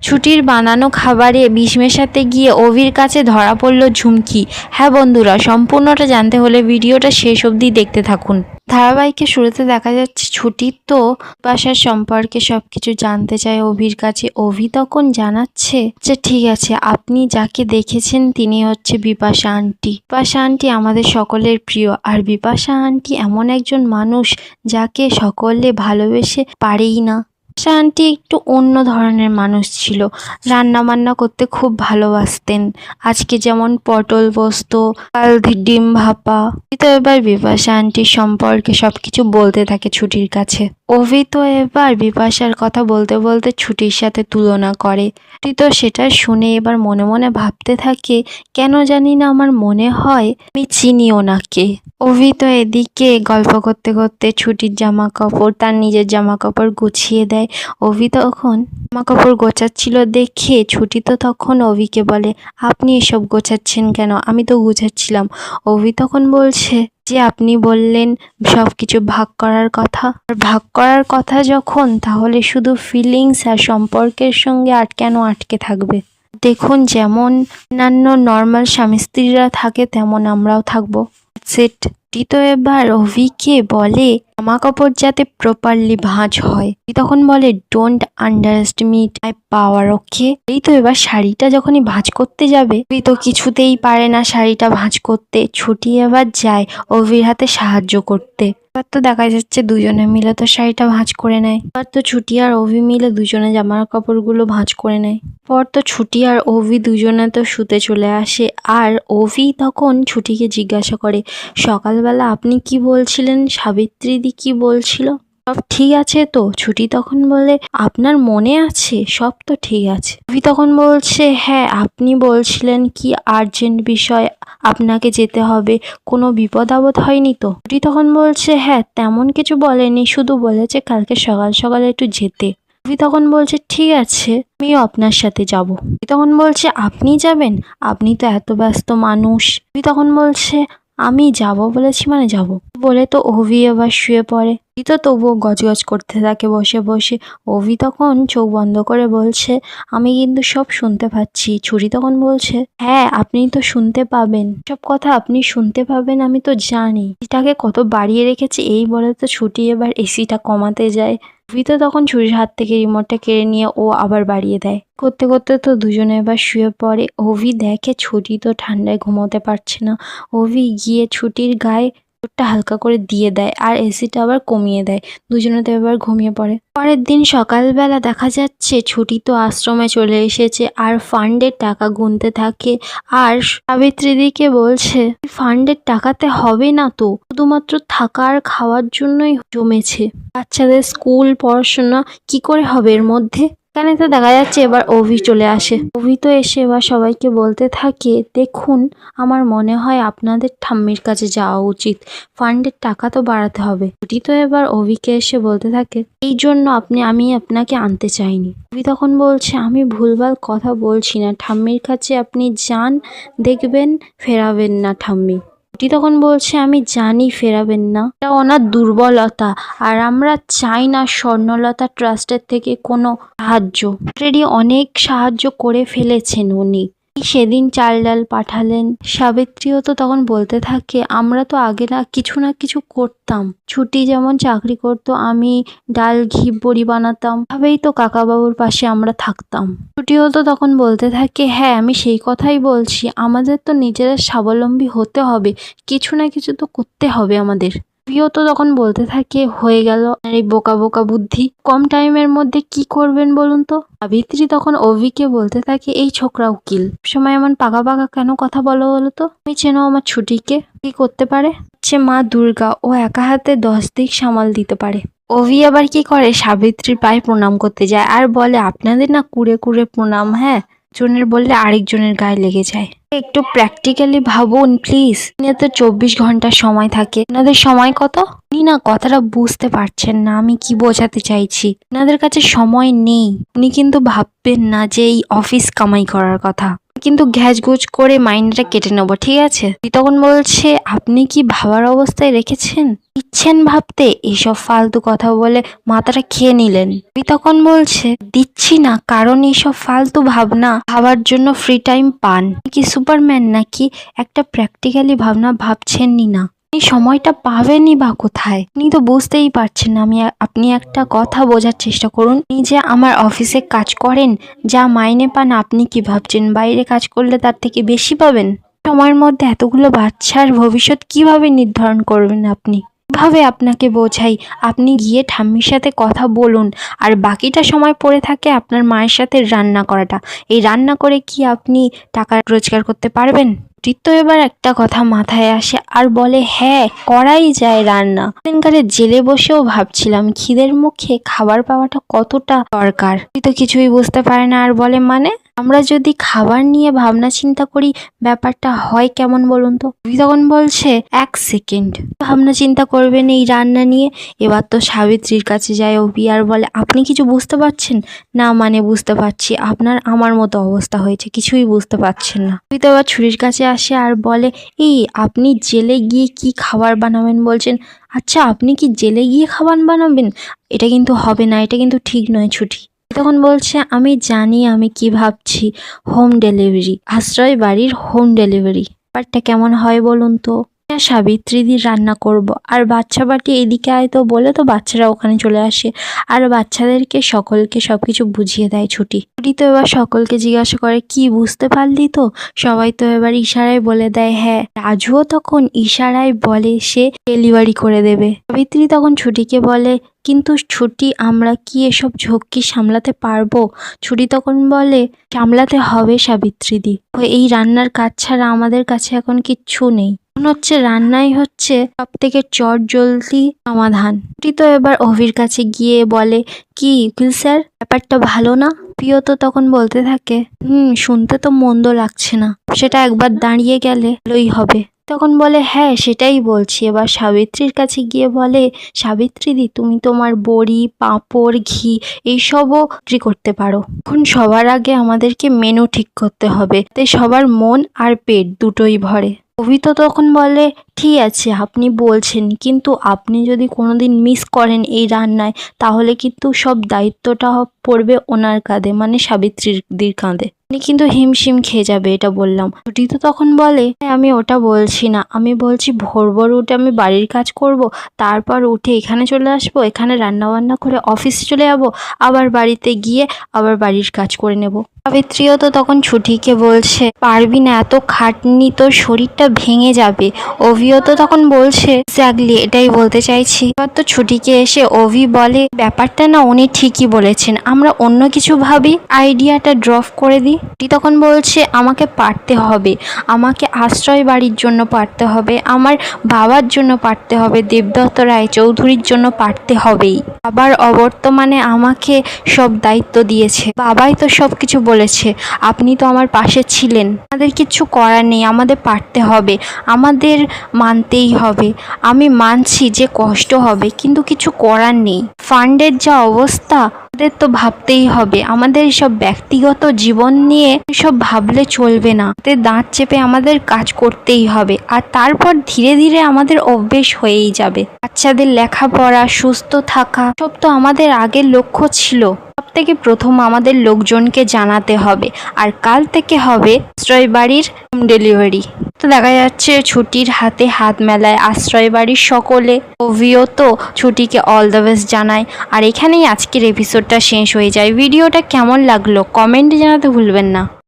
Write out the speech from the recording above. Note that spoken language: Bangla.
ছুটির বানানো খাবারে বিষ মেশাতে গিয়ে অভির কাছে ধরা পড়ল ঝুমকি। হ্যাঁ বন্ধুরা, সম্পূর্ণটা জানতে হলে ভিডিওটা শেষ অবধি দেখতে থাকুন। ধারাবাহিকের শুরুতে দেখা যাচ্ছে ছুটির তো বাসার সম্পর্কে সবকিছু জানতে চায় অভির কাছে। অভি তখন জানাচ্ছে যে ঠিক আছে, আপনি যাকে দেখেছেন তিনি হচ্ছে বিপাশা আন্টি। বিপাশা আন্টি আমাদের সকলের প্রিয়, আর বিপাশা আন্টি এমন একজন মানুষ যাকে সকলে ভালোবেসে পারেই না। বিপাশা আন্টি একটু অন্য ধরনের মানুষ ছিল, রান্না বান্না করতে খুব ভালোবাসতেন। আজকে যেমন পটল পোস্ত, কাল ডিম ভাপা। তো এবার বিপাশা আন্টির সম্পর্কে সবকিছু বলতে থাকে ছুটির কাছে। অভি তো এবার বিপাশার কথা বলতে বলতে ছুটির সাথে তুলনা করে। ছুটি তো সেটা শুনে এবার মনে মনে ভাবতে থাকে, কেন জানি না আমার মনে হয় আমি চিনি ওনাকে। অভি তো এদিকে গল্প করতে করতে ছুটির জামা কাপড়, তার নিজের জামা কাপড় গুছিয়ে দেয়। অভি তখন জামা কাপড় গোছাচ্ছিল দেখে ছুটি তো তখন অভিকে বলে, আপনি এসব গোছাচ্ছেন কেন? আমি তো গুছাচ্ছিলাম। অভি তখন বলছে যে আপনি বললেন সব কিছু ভাগ করার কথা, আর ভাগ করার কথা যখন, তাহলে শুধু ফিলিংস আর সম্পর্কের সঙ্গে কেন আটকে থাকবে? দেখুন, যেমন অন্যান্য নর্মাল স্বামী স্ত্রীরা থাকে তেমন আমরাও থাকবো। সেট তো এবার অভিকে বলে জামা কাপড় যাতে প্রপারলি ভাঁজ হয়। তখন বলে ডোন্ট আন্ডার এস্টিমেট মাই পাওয়ার, ওকে? এই তো এবার শাড়িটা যখনই ভাঁজ করতে যাবে, অভি তো কিছুতেই পারে না শাড়িটা ভাঁজ করতে। ছুটি এবার যায় অভির হাতে সাহায্য করতে। এবার তো দেখা যাচ্ছে দুজনে মিলে তো শাড়িটা ভাঁজ করে নেয়। এবার তো ছুটি আর অভি মিলে দুজনে জামার কাপড়গুলো ভাঁজ করে নেয়। পর তো ছুটি আর অভি দুজনে তো শুতে চলে আসে। আর অভি তখন ছুটিকে জিজ্ঞাসা করে, সকালবেলা আপনি কি বলছিলেন? সাবিত্রীদি কি বলছিল? সব ঠিক আছে তো? ছুটি তখন বলে, আপনার মনে আছে? সব তো ঠিক আছে। অভি তখন বলছে, হ্যাঁ, আপনি বলছিলেন কি আর্জেন্ট বিষয়, আপনাকে যেতে হবে, কোনো বিপদ আপদ হয়নি তো? ছুটি তখন বলছে, হ্যাঁ, তেমন কিছু বলেনি, শুধু বলেছে কালকে সকাল সকাল একটু যেতে। অভি তখন বলছে, ঠিক আছে, আমিও আপনার সাথে যাব। অভি তখন বলছে, আপনি যাবেন? আপনি তো এত ব্যস্ত মানুষ। অভি তখন বলছে, আমি যাব বলেছি মানে যাব। বলে তো অভি এবার শুয়ে পড়ে। তো তবুও গজগজ করতে থাকে বসে বসে। অভি তখন চোখ বন্ধ করে বলছে, আমি কিন্তু সব শুনতে পাচ্ছি। ছুরি তখন বলছে, হ্যাঁ, আপনি তো শুনতে পাবেন, সব কথা আপনি শুনতে পাবেন, আমি তো জানি। এটাকে কত বাড়িয়ে রেখেছে। এই বলে তো ছুটি এবার এসিটা কমাতে যায়। অভি তো তখন ছুরির হাত থেকে রিমোটটা কেড়ে নিয়ে ও আবার বাড়িয়ে দেয়। করতে করতে তো দুজনে এবার শুয়ে পড়ে। অভি দেখে ছুটি তো ঠান্ডায় ঘুমোতে পারছে না। অভি গিয়ে ছুটির গায়ে ওটা হালকা করে দিয়ে দেয় আর এসিটা আবার কমিয়ে দেয়। দুজনে তো এবার ঘুমিয়ে পড়ে। পরের দিন সকালবেলা দেখা যাচ্ছে ছুটি তো আশ্রমে চলে এসেছে আর ফান্ডের টাকা গুনতে থাকে। আর সাবিত্রীদিকে বলছে, ফান্ডের টাকাতে হবে না তো, শুধুমাত্র থাকা আর খাওয়ার জন্যই জমেছে। বাচ্চাদের স্কুল পড়াশোনা কি করে হবে এর মধ্যে? এখানে তো দেখা যাচ্ছে এবার অভি চলে আসে। অভি তো এসে এবার সবাইকে বলতে থাকে, দেখুন, আমার মনে হয় আপনাদের ঠাম্মির কাছে যাওয়া উচিত, ফান্ডের টাকা তো বাড়াতে হবে। ছুটি তো এবার অভিকে এসে বলতে থাকে, এই জন্য আমি আপনাকে আনতে চাইনি। অভি তখন বলছে, আমি ভুলভাল কথা বলছি না, ঠাম্মির কাছে আপনি যান, দেখবেন ফেরাবেন না ঠাম্মি। ছুটি তখন বলছে, আমি জানি ফেরাবেন না, এটা ওনার দুর্বলতা, আর আমরা চাই না স্বর্ণলতা ট্রাস্টের থেকে কোনো সাহায্য। অলরেডি অনেক সাহায্য করে ফেলেছেন উনি। সেদিন চাল ডাল পাঠালেন। সাবিত্রীও তো তখন বলতে থাকে, আমরা তো আগে না কিছু করতাম। ছুটি যেমন চাকরি করতো, আমি ডাল ঘি বড়ি বানাতাম, ভাবেই তো কাকাবাবুর পাশে আমরা থাকতাম। ছুটিও তো তখন বলতে থাকে, হ্যাঁ, আমি সেই কথাই বলছি, আমাদের তো নিজেরা স্বাবলম্বী হতে হবে, কিছু না কিছু তো করতে হবে আমাদের। অভিও তো তখন বলতে থাকে, হয়ে গেল আর এই বোকা বোকা বুদ্ধি, কম টাইমের মধ্যে কি করবেন বলুন তো? সাবিত্রী তখন অভিকে বলতে থাকে, এই ছোকরা উকিল, সময় এমন পাকা পাকা কেন কথা বলো বলো তো? তুমি চেনো আমার ছুটিকে, কি করতে পারে? হচ্ছে মা দুর্গা, ও একা হাতে 10 দিক সামাল দিতে পারে। অভি আবার কি করে, সাবিত্রীর পায়ে প্রণাম করতে যায় আর বলে, আপনাদের না কুড়ে কুড়ে প্রণাম, হ্যাঁ, জনের বললে আরেকজনের গায়ে লেগে যায়। একটু প্র্যাকটিক্যালি ভাবুন প্লিজ। তো 24 ঘন্টা সময় থাকে, আপনাদের সময় কত? উনি না কথাটা বুঝতে পারছেন না আমি কি বোঝাতে চাইছি। আপনাদের কাছে সময় নেই। উনি কিন্তু ভাববেন না যে এই অফিস কামাই করার কথা, কিন্তু ঘ্যাচঘুচ করে মাইন্ডটা কেটে নেবো, ঠিক আছে? তখন বলছে আপনি কি ভাবার অবস্থায় রেখেছেন? দিচ্ছেন ভাবতে? এইসব ফালতু কথা বলে মাথাটা খেয়ে নিলেন। তখন বলছে দিচ্ছি না, কারণ এইসব ফালতু ভাবনা ভাবার জন্য ফ্রি টাইম পান কি সুপারম্যান নাকি? একটা প্র্যাকটিক্যালি ভাবনা ভাবছেনই না, সময়টা পাবেনই বা কোথায়? আপনি তো বুঝতেই পারছেন না। আপনি একটা কথা বোঝার চেষ্টা করুন। যে আমার অফিসে কাজ করেন, যা মাইনে পান আপনি কি ভাবছেন বাইরে কাজ করলে তার থেকে বেশি পাবেন? সময়ের মধ্যে এতগুলো বাচ্চার ভবিষ্যৎ কিভাবে নির্ধারণ করবেন আপনি? ভাবে আপনাকে বোঝাই, আপনি গিয়ে ঠাম্মির সাথে কথা বলুন, আর বাকিটা সময় পড়ে থাকে আপনার মায়ের সাথে রান্না করাটা। এই রান্না করে কি আপনি টাকা রোজগার করতে পারবেন? তো এবার একটা কথা মাথায় আসে আর বলে হ্যাঁ, করাই যায় রান্না। সেদিনকারে জেলে বসেও ভাবছিলাম খিদের মুখে খাবার পাওয়াটা কতটা দরকার। তো কিছুই বুঝতে পারে না আর বলে মানে আমরা যদি খাবার নিয়ে ভাবনা চিন্তা করি ব্যাপারটা হয় কেমন বলুন তো? তখন বলছে 1 সেকেন্ড ভাবনা চিন্তা করবেন এই রান্না নিয়ে। এবার তো সাবিত্রীর কাছে যায় অভি আর বলে আপনি কিছু বুঝতে পারছেন না? মানে বুঝতে পারছি, আপনার আমার মতো অবস্থা হয়েছে, কিছুই বুঝতে পারছেন না। তো এবার ছুরির কাছে আসে আর বলে এই আপনি জেলে গিয়ে কি খাবার বানাবেন বলছেন? আচ্ছা আপনি কি জেলে গিয়ে খাবার বানাবেন? এটা কিন্তু হবে না, এটা কিন্তু ঠিক নয় ছুটি। তখন বলছে আমি জানি আমি কি ভাবছি, হোম ডেলিভারি, আশ্রয় বাড়ির হোম ডেলিভারি। ব্যাপারটা কেমন হয় বলুন তো? সাবিত্রীদির রান্না করব, আর বাচ্চা বাটি এদিকে আয় তো বলে তো বাচ্চারা ওখানে চলে আসে আর বাচ্চাদেরকে সকলকে সবকিছু বুঝিয়ে দেয় ছুটি। তো এবার সকলকে জিজ্ঞাসা করে কি বুঝতে পারলি তো? সবাই তো এবার ইশারায় বলে দেয় হ্যাঁ। রাজুও তখন ইশারায় বলে সে ডেলিভারি করে দেবে। সাবিত্রী তখন ছুটিকে বলে কিন্তু ছুটি আমরা কি এসব ঝক্কি সামলাতে পারবো? ছুটি তখন বলে সামলাতে হবে সাবিত্রীদি, এই রান্নার কাজ ছাড়া আমাদের কাছে এখন কিচ্ছু নেই। মনে হচ্ছে রান্নাই হচ্ছে সব থেকে চট জলদি সমাধান। তো এবার অভির কাছে গিয়ে বলে কি উকিল স্যার ব্যাপারটা ভালো না? প্রিয় তো তখন বলতে থাকে শুনতে তো মন্দ লাগছে না, সেটা একবার দাঁড়িয়ে গেলে ভালোই হবে। তখন বলে হ্যাঁ সেটাই বলছি। এবার সাবিত্রীর কাছে গিয়ে বলে সাবিত্রীদি তুমি তোমার বড়ি পাঁপড় ঘি এইসবও বিক্রি করতে পারো। এখন সবার আগে আমাদেরকে মেনু ঠিক করতে হবে, তাই সবার মন আর পেট দুটোই ভরে। অভি তো তখন বলে ঠিক আছে আপনি বলছেন, কিন্তু আপনি যদি কোনোদিন মিস করেন এই রান্নায় তাহলে কিন্তু সব দায়িত্বটা পড়বে ওনার কাঁধে, মানে সাবিত্রীর কাঁধে। উনি কিন্তু হিমশিম খেয়ে যাবে, এটা বললাম। ছুটি তো তখন বলে আমি ওটা বলছি না, আমি বলছি ভোর ভোর উঠে আমি বাড়ির কাজ করব, তারপর উঠে এখানে চলে আসবো, এখানে রান্না বান্না করে অফিসে চলে যাব, আবার বাড়িতে গিয়ে আবার বাড়ির কাজ করে নেব। সাবিত্রীও তো তখন ছুটিকে বলছে পারবি না, এত খাটনি তোর শরীরটা ভেঙে যাবে। অভিও তো তখন বলছে এক্স্যাক্টলি এটাই বলতে চাইছি। এবার তো ছুটিকে এসে অভি বলে ব্যাপারটা না উনি ঠিকই বলেছেন, আমরা অন্য কিছু ভাবি, আইডিয়াটা ড্রপ করে দিই। তখন বলছে আমাকে পারতে হবে, আমাকে আশ্রয় বাড়ির জন্য পারতে হবে, আমার বাবার জন্য পারতে হবে, দেবদত্ত রায়চৌধুরীর জন্য পারতে হবেই। বাবার অবর্তমানে আমাকে সব দায়িত্ব দিয়েছে, বাবাই তো সব কিছু বলেছে, আপনি তো আমার পাশে ছিলেন। আমাদের কিছু করার নেই, আমাদের পারতে হবে, আমাদের মানতেই হবে। আমি মানছি যে কষ্ট হবে, কিন্তু কিছু করার নেই। ফান্ডের যা অবস্থা আমাদের তো ভাবতেই হবে, আমাদের সব ব্যক্তিগত জীবন নিয়ে সব ভাবলে চলবে না। দাঁত চেপে আমাদের কাজ করতেই হবে, আর তারপর ধীরে ধীরে আমাদের অভ্যেস হয়েই যাবে। বাচ্চাদের লেখাপড়া, সুস্থ থাকা সব তো আমাদের আগের লক্ষ্য ছিল। সব থেকে প্রথম আমাদের লোকজনকে জানাতে হবে, আর কাল থেকে হবে আশ্রয় বাড়ির হোম ডেলিভারি। তো দেখা যাচ্ছে ছুটির হাতে হাত মেলায় আশ্রয় বাড়ির সকলে। অভিও তো ছুটিকে অল দ্য বেস্ট জানায়। আর এখানেই আজকের এপিসোডটা শেষ হয়ে যায়। ভিডিওটা কেমন লাগলো কমেন্টে জানাতে ভুলবেন না।